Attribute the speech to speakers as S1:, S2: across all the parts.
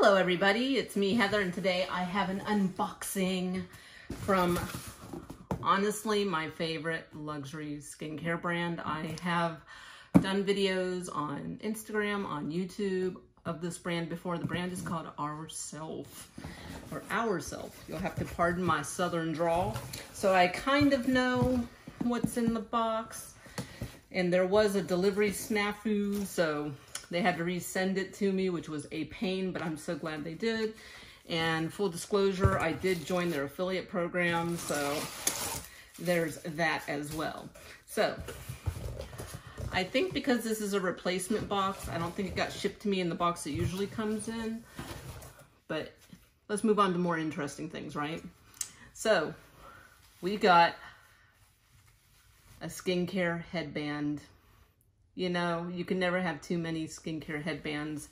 S1: Hello everybody, it's me Heather, and today I have an unboxing from honestly my favorite luxury skincare brand. I have done videos on Instagram, on YouTube of this brand before. The brand is called OURSELF, or OURSELF. You'll have to pardon my southern drawl. So I kind of know what's in the box, and there was a delivery snafu, so they had to resend it to me, which was a pain, but I'm so glad they did. And full disclosure, I did join their affiliate program, so there's that as well. So I think because this is a replacement box, I don't think it got shipped to me in the box it usually comes in. But let's move on to more interesting things, right? So we got a skincare headband. You know, you can never have too many skincare headbands.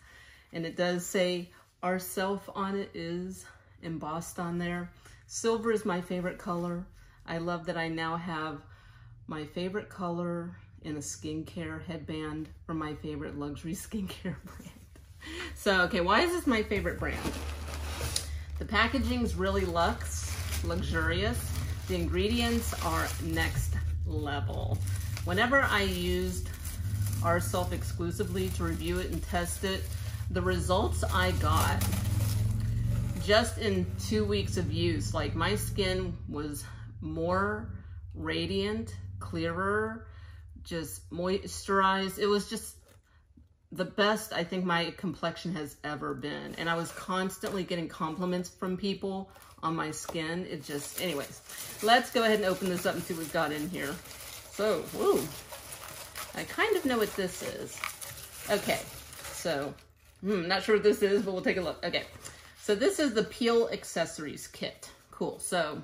S1: And it does say OURSELF on it, is embossed on there. Silver is my favorite color. I love that I now have my favorite color in a skincare headband from my favorite luxury skincare brand. So, okay, why is this my favorite brand? The packaging's really luxurious. The ingredients are next level. Whenever I used OURSELF exclusively to review it and test it, the results I got just in 2 weeks of use, like my skin was more radiant, clearer, just moisturized. It was just the best I think my complexion has ever been. And I was constantly getting compliments from people on my skin. It just, anyways, let's go ahead and open this up and see what we've got in here. So, woo. I kind of know what this is. Okay, so, not sure what this is, but we'll take a look. Okay, so this is the Peel Accessories Kit. Cool, so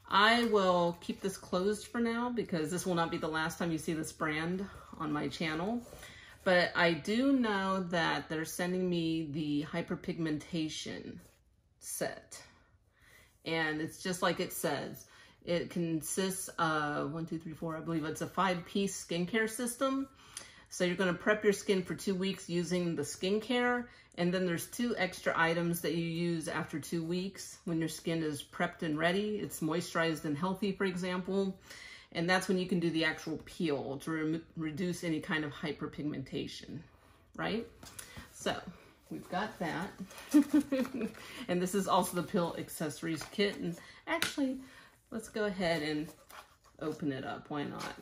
S1: I will keep this closed for now because this will not be the last time you see this brand on my channel. But I do know that they're sending me the Hyperpigmentation Set. And it's just like it says. It consists of 1, 2, 3, 4, I believe it's a 5-piece skincare system. So you're gonna prep your skin for 2 weeks using the skincare, and then there's 2 extra items that you use after 2 weeks when your skin is prepped and ready. It's moisturized and healthy, for example, and that's when you can do the actual peel to reduce any kind of hyperpigmentation, right? So we've got that. And this is also the Peel Accessories Kit, and actually, let's go ahead and open it up. Why not?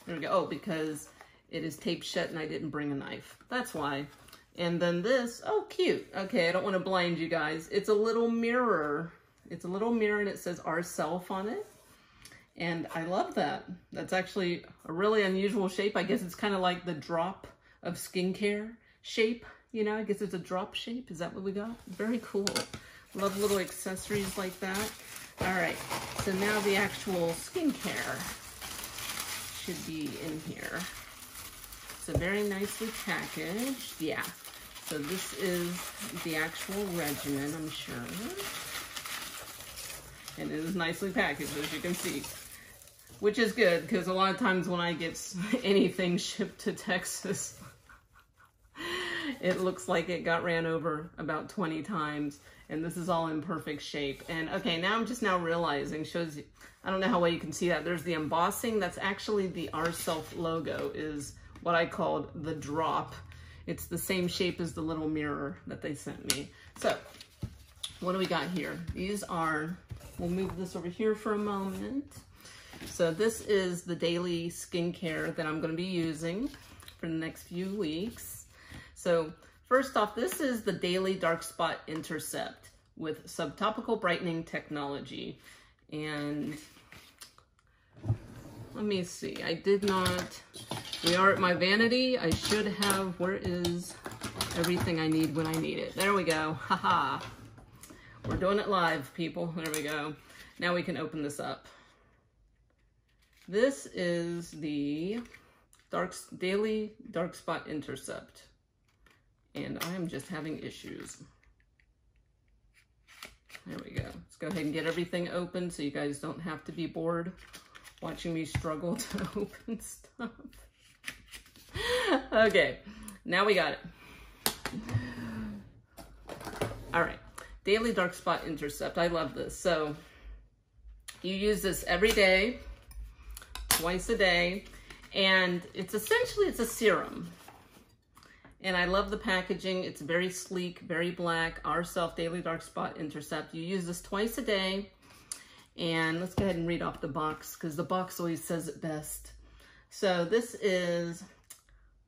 S1: There we go. Oh, because it is taped shut and I didn't bring a knife. That's why. And then this, oh, cute. Okay, I don't want to blind you guys. It's a little mirror. It's a little mirror and it says OURSELF on it. And I love that. That's actually a really unusual shape. I guess it's kind of like the drop of skincare shape. You know, I guess it's a drop shape. Is that what we got? Very cool. Love little accessories like that. All right, so now the actual skincare should be in here. So very nicely packaged, yeah. So this is the actual regimen, I'm sure. And it is nicely packaged, as you can see, which is good because a lot of times when I get anything shipped to Texas, it looks like it got ran over about 20 times. And this is all in perfect shape. And okay, now I'm just now realizing, shows you, I don't know how well you can see that. There's the embossing. That's actually the OURSELF logo, is what I called the drop. It's the same shape as the little mirror that they sent me. So what do we got here? These are, we'll move this over here for a moment. So this is the daily skincare that I'm gonna be using for the next few weeks. So first off, this is the Daily Dark Spot Intercept with Subtopical Brightening Technology. And let me see, I did not, we are at my vanity. I should have, where is everything I need when I need it? There we go, haha. We're doing it live, people, there we go. Now we can open this up. This is the Daily Dark Spot Intercept. And I am just having issues. There we go. Let's go ahead and get everything open so you guys don't have to be bored watching me struggle to open stuff. Okay, now we got it. All right, Daily Dark Spot Intercept. I love this. So you use this every day, twice a day, and it's essentially, it's a serum. And I love the packaging. It's very sleek, very black. OURSELF Daily Dark Spot Intercept. You use this twice a day. And let's go ahead and read off the box, because the box always says it best. So this is,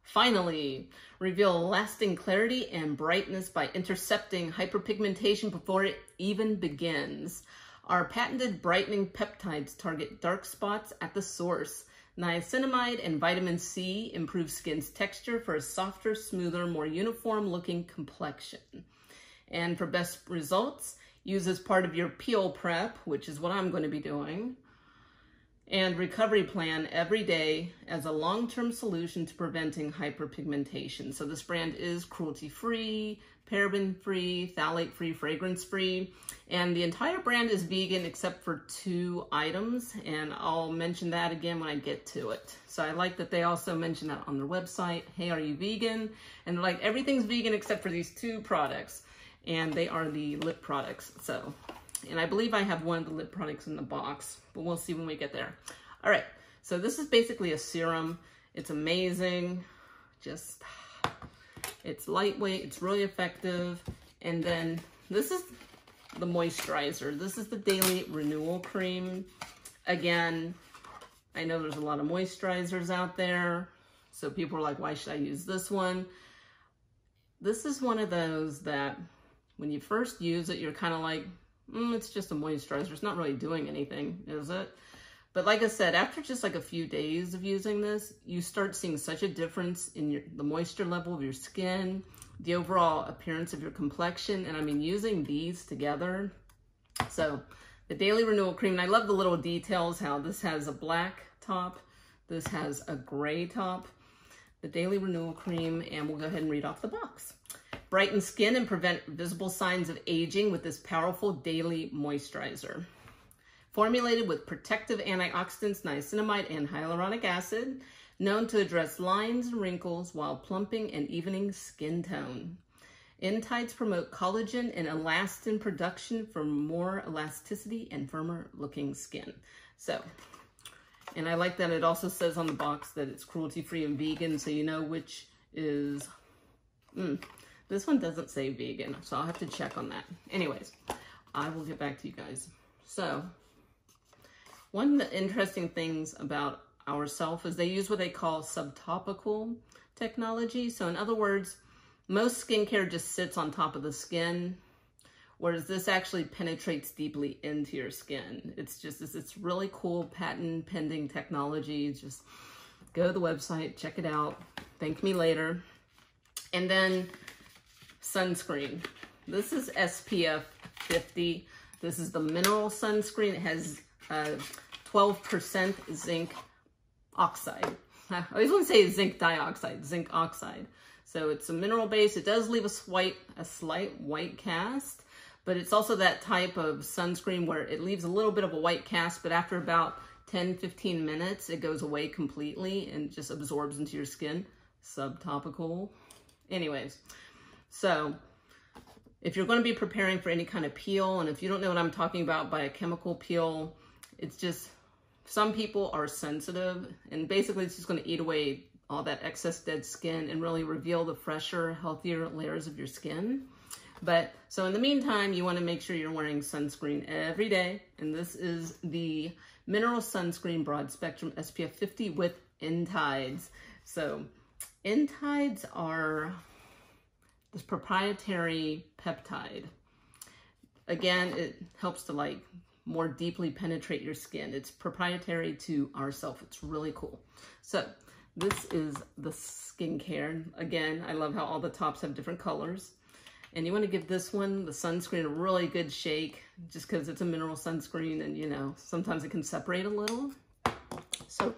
S1: finally, reveal lasting clarity and brightness by intercepting hyperpigmentation before it even begins. Our patented brightening peptides target dark spots at the source. Niacinamide and vitamin C improve skin's texture for a softer, smoother, more uniform looking complexion. And for best results, use as part of your peel prep, which is what I'm going to be doing, and recovery plan every day as a long-term solution to preventing hyperpigmentation. So this brand is cruelty-free, paraben-free, phthalate-free, fragrance-free, and the entire brand is vegan except for 2 items, and I'll mention that again when I get to it. So I like that they also mention that on their website. Hey, are you vegan? And they're like, everything's vegan except for these 2 products, and they are the lip products. So, and I believe I have one of the lip products in the box, but we'll see when we get there. All right, so this is basically a serum. It's amazing. Just, it's lightweight, it's really effective. And then this is the moisturizer. This is the Daily Renewal Cream. Again, I know there's a lot of moisturizers out there, so people are like, why should I use this one? This is one of those that when you first use it, you're kind of like, it's just a moisturizer. It's not really doing anything, is it? But like I said, after just like a few days of using this, you start seeing such a difference in the moisture level of your skin, the overall appearance of your complexion. And I mean, using these together. So the Daily Renewal Cream, and I love the little details, how this has a black top, this has a gray top. The Daily Renewal Cream, and we'll go ahead and read off the box. Brighten skin and prevent visible signs of aging with this powerful daily moisturizer. Formulated with protective antioxidants, niacinamide, and hyaluronic acid, known to address lines and wrinkles while plumping and evening skin tone. Intides promote collagen and elastin production for more elasticity and firmer looking skin. So, and I like that it also says on the box that it's cruelty-free and vegan, so you know which is, this one doesn't say vegan, so I'll have to check on that. Anyways, I will get back to you guys. So, one of the interesting things about OURSELF is they use what they call subtopical technology. So in other words, most skincare just sits on top of the skin, whereas this actually penetrates deeply into your skin. It's really cool patent pending technology. Just go to the website, check it out, thank me later. And then sunscreen. This is SPF 50. This is the mineral sunscreen. It has 12% zinc oxide. I always want to say zinc dioxide, zinc oxide. So it's a mineral base. It does leave a slight white cast, but it's also that type of sunscreen where it leaves a little bit of a white cast, but after about 10-15 minutes, it goes away completely and just absorbs into your skin. Subtopical. Anyways, so if you're going to be preparing for any kind of peel, and if you don't know what I'm talking about by a chemical peel, it's just, some people are sensitive, and basically it's just going to eat away all that excess dead skin and really reveal the fresher, healthier layers of your skin. But so in the meantime, you want to make sure you're wearing sunscreen every day. And this is the Mineral Sunscreen Broad Spectrum SPF 50 with Intides. So Intides are this proprietary peptide. Again, it helps to like more deeply penetrate your skin. It's proprietary to OURSELF. It's really cool. So this is the skincare. Again, I love how all the tops have different colors. And you want to give this one, the sunscreen, a really good shake, just because it's a mineral sunscreen and, you know, sometimes it can separate a little. So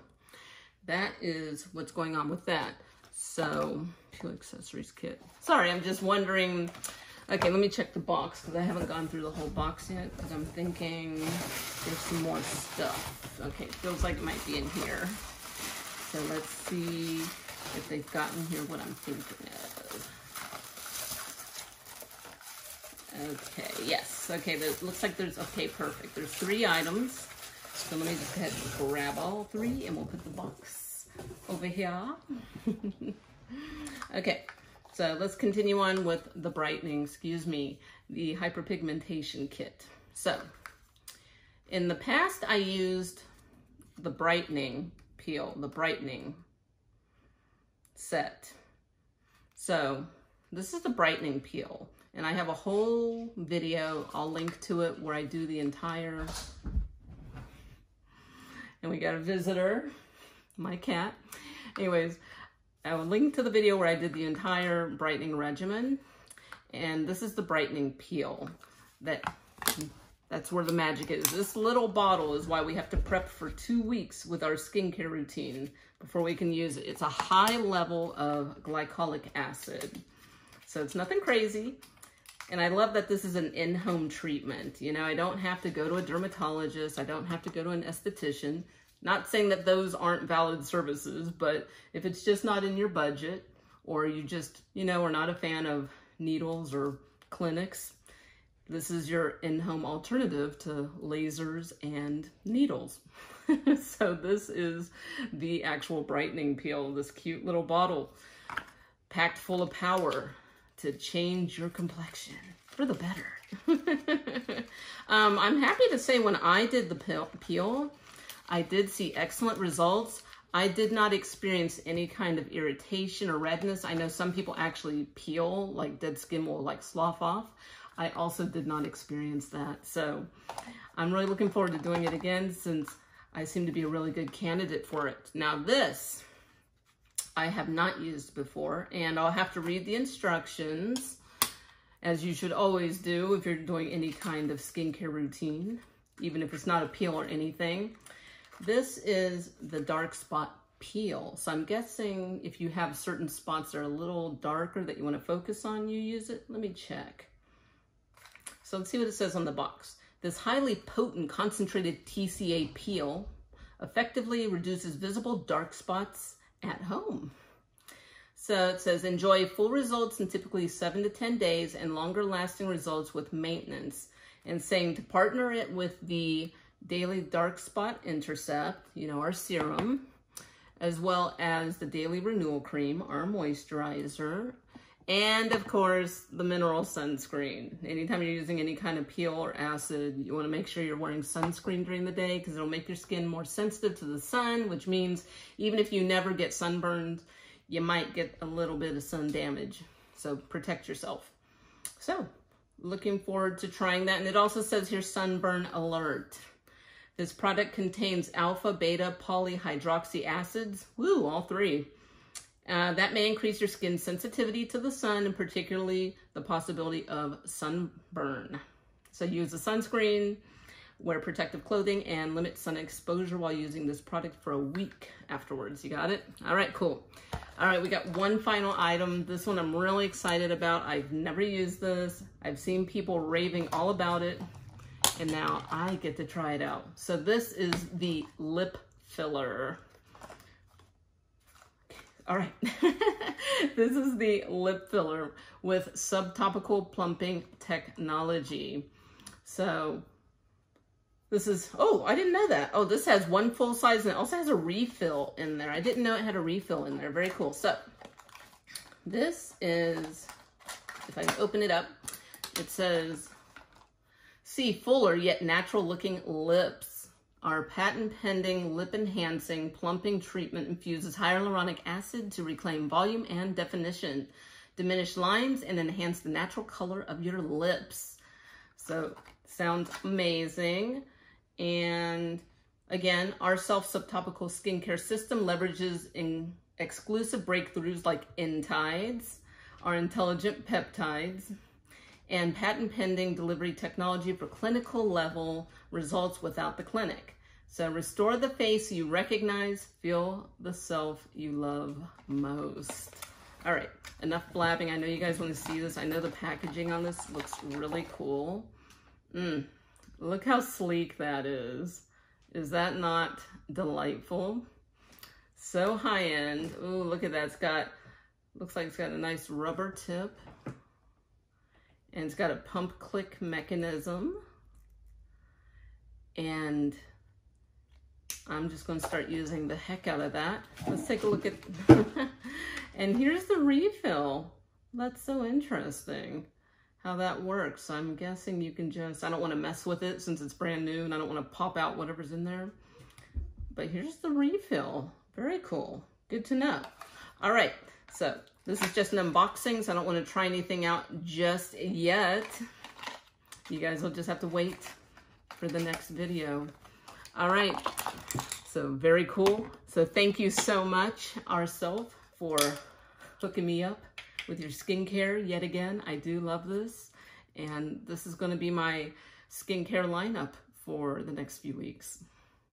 S1: that is what's going on with that. So, Peel Accessories Kit. Sorry, I'm just wondering. Okay, let me check the box because I haven't gone through the whole box yet because I'm thinking there's some more stuff. Okay, it feels like it might be in here. So let's see if they've gotten here what I'm thinking of. Okay, yes. Okay, looks like there's, okay, perfect. There's 3 items. So let me just go ahead and grab all 3 and we'll put the box over here. Okay, so let's continue on with the brightening, the hyperpigmentation kit. So, in the past I used the Brightening Peel, the Brightening Set. So, this is the Brightening Peel. And I have a whole video, I'll link to it, where I do the entire, and we got a visitor, my cat. Anyways, I will link to the video where I did the entire brightening regimen. And this is the Brightening Peel. That's where the magic is. This little bottle is why we have to prep for 2 weeks with our skincare routine before we can use it. It's a high level of glycolic acid. So it's nothing crazy. And I love that this is an in-home treatment. You know, I don't have to go to a dermatologist. I don't have to go to an esthetician. Not saying that those aren't valid services, but if it's just not in your budget, or you just, you know, are not a fan of needles or clinics, this is your in-home alternative to lasers and needles. So this is the actual Brightening Peel, this cute little bottle packed full of power to change your complexion for the better. I'm happy to say when I did the peel, I did see excellent results. I did not experience any kind of irritation or redness. I know some people actually peel, like dead skin will like slough off. I also did not experience that. So I'm really looking forward to doing it again since I seem to be a really good candidate for it. Now this, I have not used before, and I'll have to read the instructions, as you should always do if you're doing any kind of skincare routine, even if it's not a peel or anything. This is the Dark Spot Peel. So I'm guessing if you have certain spots that are a little darker that you want to focus on, you use it. Let me check. So let's see what it says on the box. This highly potent concentrated TCA peel effectively reduces visible dark spots at home. So it says enjoy full results in typically 7 to 10 days and longer lasting results with maintenance, and saying to partner it with the Daily Dark Spot Intercept, you know, our serum, as well as the Daily Renewal Cream, our moisturizer, and of course the mineral sunscreen. Anytime you're using any kind of peel or acid, you want to make sure you're wearing sunscreen during the day because it'll make your skin more sensitive to the sun, which means even if you never get sunburned, you might get a little bit of sun damage. So protect yourself. So looking forward to trying that. And it also says here sunburn alert. This product contains alpha, beta, polyhydroxy acids. Woo, all 3. That may increase your skin sensitivity to the sun, and particularly the possibility of sunburn. So use a sunscreen, wear protective clothing, and limit sun exposure while using this product for a week afterwards. You got it? All right, cool. All right, we got one final item. This one I'm really excited about. I've never used this. I've seen people raving all about it, and now I get to try it out. So this is the lip filler. All right, this is the lip filler with Subtopical Plumping Technology. So this is, oh, I didn't know that. Oh, this has one full size and it also has a refill in there. I didn't know it had a refill in there. Very cool. So this is, if I can open it up, it says, see fuller yet natural looking lips. Our patent-pending lip-enhancing plumping treatment infuses hyaluronic acid to reclaim volume and definition, diminish lines, and enhance the natural color of your lips. So, sounds amazing. And again, OURSELF Subtopical Skincare System leverages exclusive breakthroughs like Intides, our intelligent peptides, and patent-pending delivery technology for clinical level results without the clinic. So restore the face you recognize, feel the self you love most. All right, enough blabbing. I know you guys want to see this. I know the packaging on this looks really cool. Look how sleek that is. Is that not delightful? So high-end. Ooh, look at that. It's got, looks like it's got a nice rubber tip. And it's got a pump click mechanism. And I'm just going to start using the heck out of that. Let's take a look at, and here's the refill. That's so interesting how that works. I'm guessing you can just, I don't want to mess with it since it's brand new and I don't want to pop out whatever's in there. But here's the refill. Very cool. Good to know. All right, so this is just an unboxing, so I don't want to try anything out just yet. You guys will just have to wait for the next video. All right, so very cool. So thank you so much, OURSELF, for hooking me up with your skincare yet again. I do love this, and this is going to be my skincare lineup for the next few weeks.